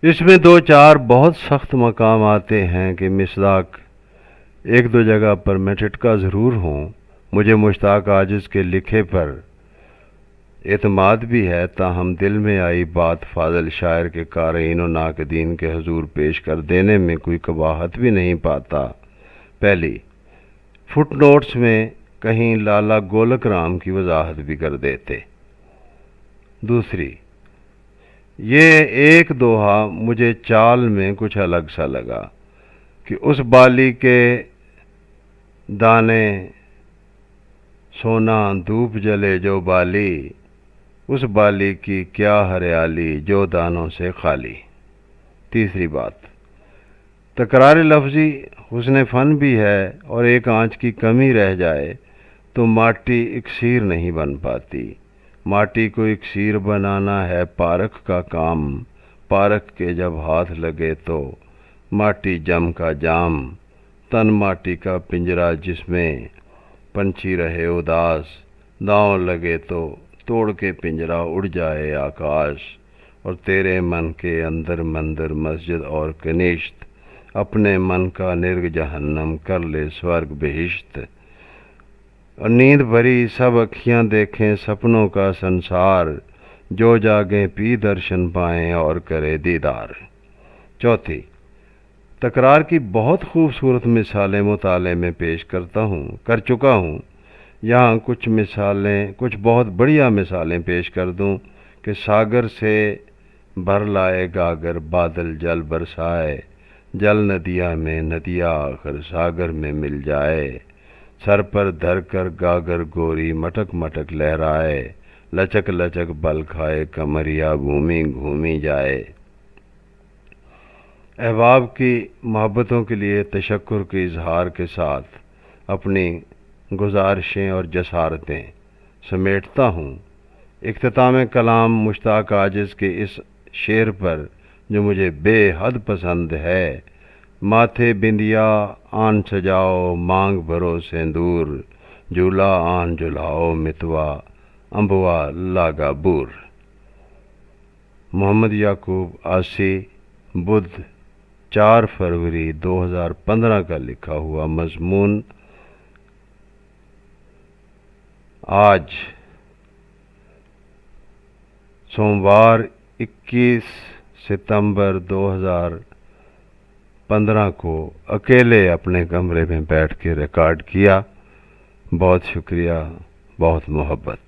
اس میں دو چار بہت سخت مقام آتے ہیں کہ مشتاق ایک دو جگہ پر میں ٹھٹکا ضرور ہوں. مجھے مشتاق عاجز کے لکھے پر اعتماد بھی ہے، تاہم دل میں آئی بات فاضل شاعر کے قارئین و ناقدین کے حضور پیش کر دینے میں کوئی قباحت بھی نہیں پاتا. پہلی، فٹ نوٹس میں کہیں لالا گولک رام کی وضاحت بھی کر دیتے. دوسری، یہ ایک دوہا مجھے چال میں کچھ الگ سا لگا کہ اس بالی کے دانے سونا دھوپ جلے جو بالی، اس بالی کی کیا ہریالی جو دانوں سے خالی. تیسری بات، تکرار لفظی حسن فن بھی ہے، اور ایک آنچ کی کمی رہ جائے تو ماٹی اکسیر نہیں بن پاتی. ماٹی کو اکسیر بنانا ہے پارک کا کام، پارک کے جب ہاتھ لگے تو ماٹی جم کا جام. تن ماٹی کا پنجرا جس میں پنچھی رہے اداس، داؤں لگے تو توڑ کے پنجرا اڑ جائے آکاش. اور تیرے من کے اندر مندر مسجد اور کنشت، اپنے من کا نرگ جہنم کر لے سورگ بہشت. اور نیند بھری سب اکھیاں دیکھیں سپنوں کا سنسار، جو جاگیں پی درشن پائیں اور کرے دیدار. چوتھی، تکرار کی بہت خوبصورت مثالیں مطالعے میں پیش کر چکا ہوں. یہاں کچھ بہت بڑھیا مثالیں پیش کر دوں کہ ساگر سے بھر لائے گاگر بادل جل برسائے، جل ندیا میں ندیا آخر ساگر میں مل جائے. سر پر دھر کر گاگر گوری مٹک مٹک لہرائے، لچک لچک بل کھائے کمریا گھومی گھومی جائے. احباب کی محبتوں کے لیے تشکر کے اظہار کے ساتھ اپنی گزارشیں اور جسارتیں سمیٹتا ہوں. اختتام کلام مشتاق عاجز کے اس شعر پر جو مجھے بے حد پسند ہے: ماتھے بندیا آن سجاؤ مانگ بھرو سندور، جھولا آن جھلاؤ متوا امبوا لاگا بور. محمد یعقوب آسی، بدھ 4 فروری 2015 کا لکھا ہوا مضمون. آج سوموار 21 ستمبر 2015 کو اکیلے اپنے کمرے میں بیٹھ کے ریکارڈ کیا. بہت شکریہ، بہت محبت.